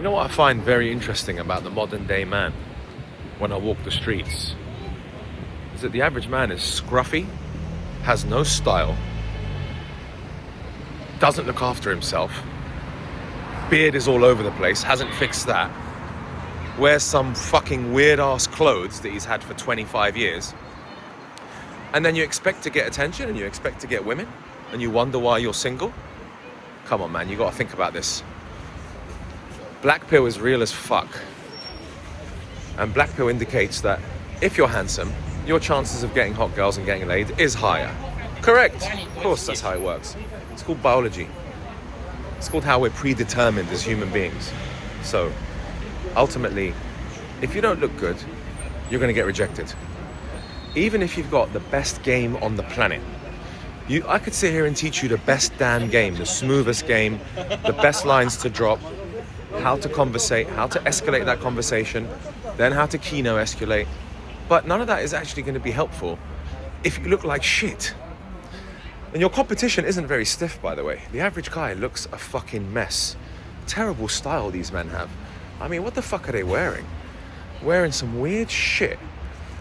You know what I find very interesting about the modern day man when I walk the streets is that the average man is scruffy, has no style, doesn't look after himself, beard is all over the place, hasn't fixed that, wears some fucking weird ass clothes that he's had for 25 years, and then you expect to get attention and you expect to get women and you wonder why you're single? Come on, man, you gotta think about this. Black pill is real as fuck. And black pill indicates that if you're handsome, your chances of getting hot girls and getting laid is higher. Correct. Of course, that's how it works. It's called biology. It's called how we're predetermined as human beings. So, ultimately, if you don't look good, you're going to get rejected. Even if you've got the best game on the planet. I could sit here and teach you the best damn game, the smoothest game, the best lines to drop, how to conversate, how to escalate that conversation, then how to keynote escalate. But none of that is actually going to be helpful if you look like shit. And your competition isn't very stiff, by the way. The average guy looks a fucking mess. Terrible style these men have. I mean, what the fuck are they wearing? Wearing some weird shit.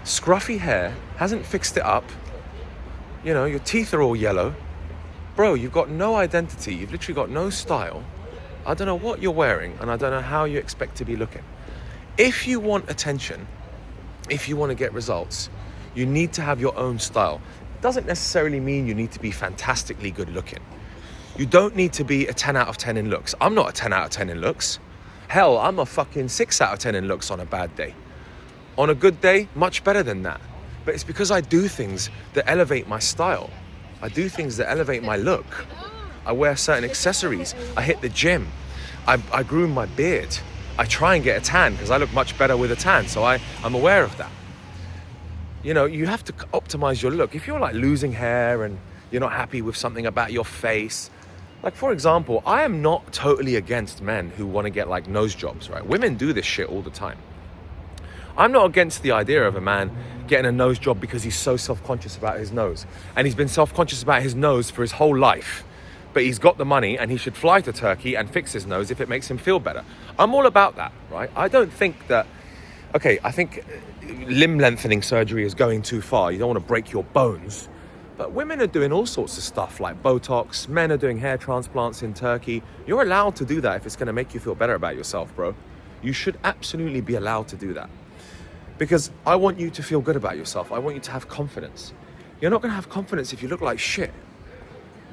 Scruffy hair, hasn't fixed it up. You know, your teeth are all yellow. Bro, you've got no identity. You've literally got no style. I don't know what you're wearing, and I don't know how you expect to be looking. If you want attention, if you want to get results, you need to have your own style. It doesn't necessarily mean you need to be fantastically good looking. You don't need to be a 10 out of 10 in looks. I'm not a 10 out of 10 in looks. Hell, I'm a fucking 6 out of 10 in looks on a bad day. On a good day, much better than that. But it's because I do things that elevate my style. I do things that elevate my look. I wear certain accessories. I hit the gym. I groom my beard. I try and get a tan because I look much better with a tan. So I'm aware of that. You know, you have to optimize your look. If you're like losing hair and you're not happy with something about your face, like for example, I am not totally against men who want to get like nose jobs, right? Women do this shit all the time. I'm not against the idea of a man getting a nose job because he's so self-conscious about his nose. And he's been self-conscious about his nose for his whole life. But he's got the money and he should fly to Turkey and fix his nose if it makes him feel better. I'm all about that, right? I don't think that, okay, I think limb lengthening surgery is going too far. You don't want to break your bones. But women are doing all sorts of stuff like Botox. Men are doing hair transplants in Turkey. You're allowed to do that if it's going to make you feel better about yourself, bro. You should absolutely be allowed to do that. Because I want you to feel good about yourself. I want you to have confidence. You're not going to have confidence if you look like shit.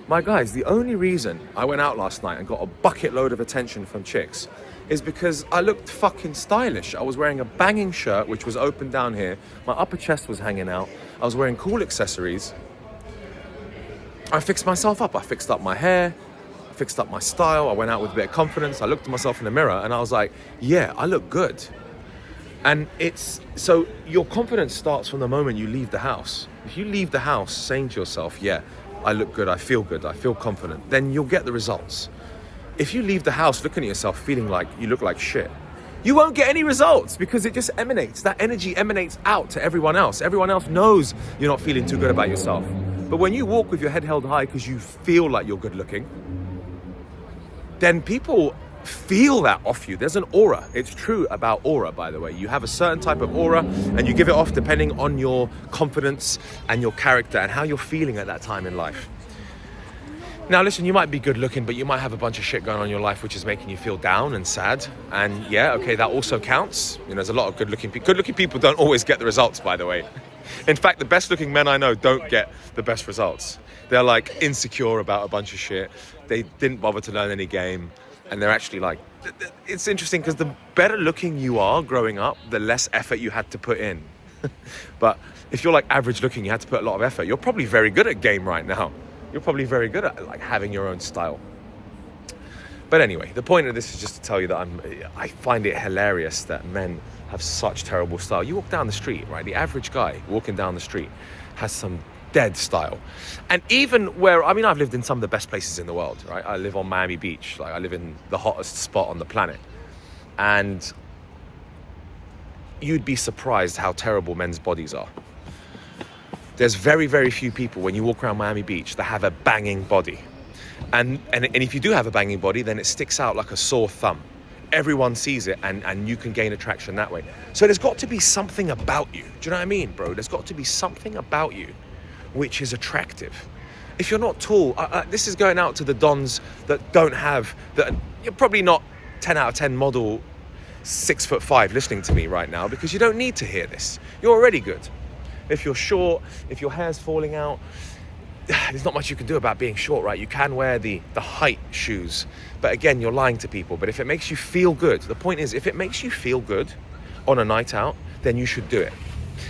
My guys, the only reason I went out last night and got a bucket load of attention from chicks is because I looked fucking stylish. I was wearing a banging shirt, which was open down here. My upper chest was hanging out. I was wearing cool accessories. I fixed myself up. I fixed up my hair. I fixed up my style. I went out with a bit of confidence. I looked at myself in the mirror and I was like, yeah, I look good. And so your confidence starts from the moment you leave the house. If you leave the house saying to yourself, yeah, I look good, I feel confident, then you'll get the results. If you leave the house looking at yourself feeling like you look like shit, you won't get any results because it just emanates. That energy emanates out to everyone else. Everyone else knows you're not feeling too good about yourself. But when you walk with your head held high because you feel like you're good looking, then people feel that off you. There's an aura. It's true about aura, by the way. You have a certain type of aura and you give it off depending on your confidence and your character and how you're feeling at that time in life. Now listen, you might be good looking, but you might have a bunch of shit going on in your life which is making you feel down and sad. And yeah, okay, that also counts. You know, there's a lot of good looking people. Good looking people don't always get the results, by the way. In fact, the best looking men I know don't get the best results. They're like insecure about a bunch of shit. They didn't bother to learn any game. And they're actually like, it's interesting because the better looking you are growing up, the less effort you had to put in. But if you're like average looking, you had to put a lot of effort. You're probably very good at game right now. You're probably very good at like having your own style. But anyway, the point of this is just to tell you that I find it hilarious that men have such terrible style. You walk down the street, right? The average guy walking down the street has some dead style. And even I've lived in some of the best places in the world, right? I live on Miami Beach. Like I live in the hottest spot on the planet. And you'd be surprised how terrible men's bodies are. There's very, very few people when you walk around Miami Beach that have a banging body. And if you do have a banging body, then it sticks out like a sore thumb. everyone sees it, and you can gain attraction that way. So there's got to be something about you. Do you know what I mean, bro? There's got to be something about you which is attractive. If you're not tall, this is going out to the dons that don't have, that you're probably not 10 out of 10 model 6'5" listening to me right now, because you don't need to hear this. You're already good. If you're short, if your hair's falling out, there's not much you can do about being short, right? You can wear the height shoes, but again, you're lying to people. But if it makes you feel good, the point is, if it makes you feel good on a night out, then you should do it.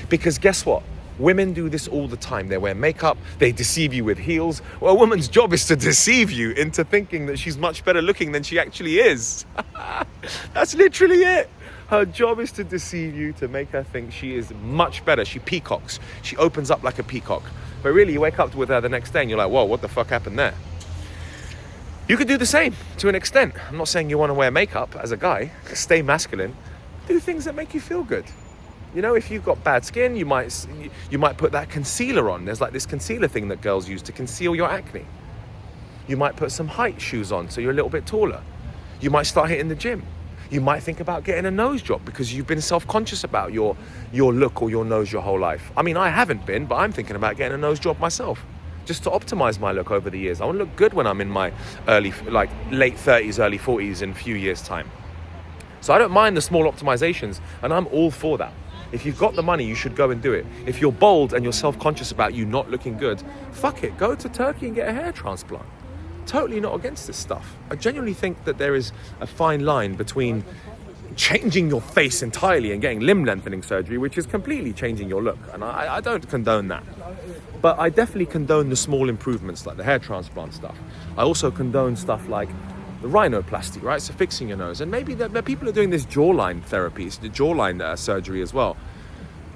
Because guess what? Women do this all the time. They wear makeup, they deceive you with heels. Well, a woman's job is to deceive you into thinking that she's much better looking than she actually is. That's literally it. Her job is to deceive you, to make her think she is much better. She peacocks. She opens up like a peacock. But really, you wake up with her the next day and you're like, whoa, what the fuck happened there? You could do the same to an extent. I'm not saying you want to wear makeup as a guy. Stay masculine. Do things that make you feel good. You know, if you've got bad skin, you might put that concealer on. There's like this concealer thing that girls use to conceal your acne. You might put some height shoes on so you're a little bit taller. You might start hitting the gym. You might think about getting a nose job because you've been self-conscious about your look or your nose your whole life. I mean, I haven't been, but I'm thinking about getting a nose job myself, just to optimize my look over the years. I want to look good when I'm in my late 30s, early 40s in a few years' time. So I don't mind the small optimizations, and I'm all for that. If you've got the money, you should go and do it. If you're bold and you're self-conscious about you not looking good, fuck it, go to Turkey and get a hair transplant. Totally not against this stuff. I genuinely think that there is a fine line between changing your face entirely and getting limb lengthening surgery, which is completely changing your look. And I don't condone that. But I definitely condone the small improvements like the hair transplant stuff. I also condone stuff like the rhinoplasty, right? So fixing your nose. And maybe people are doing this jawline therapy, the jawline surgery as well.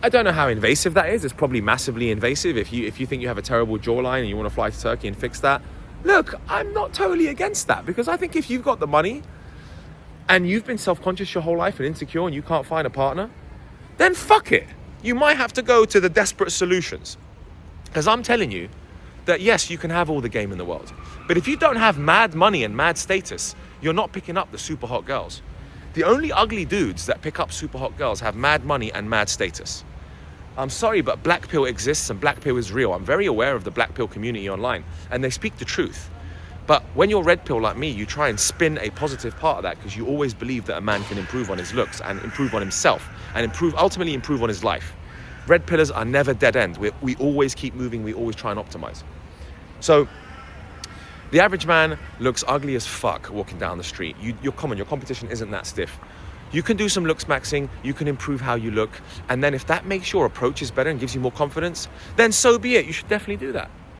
I don't know how invasive that is. It's probably massively invasive. If you think you have a terrible jawline and you want to fly to Turkey and fix that, look, I'm not totally against that, because I think if you've got the money and you've been self-conscious your whole life and insecure and you can't find a partner, then fuck it. You might have to go to the desperate solutions. Because I'm telling you that yes, you can have all the game in the world. But if you don't have mad money and mad status, you're not picking up the super hot girls. The only ugly dudes that pick up super hot girls have mad money and mad status. I'm sorry, but black pill exists and black pill is real. I'm very aware of the black pill community online, and they speak the truth. But when you're red pill like me, you try and spin a positive part of that because you always believe that a man can improve on his looks and improve on himself and ultimately improve on his life. Red pillars are never dead end. We always keep moving. We always try and optimize. So the average man looks ugly as fuck walking down the street. Your competition isn't that stiff. You can do some Lookmaxxing, you can improve how you look, and then if that makes your approaches better and gives you more confidence, then so be it. You should definitely do that.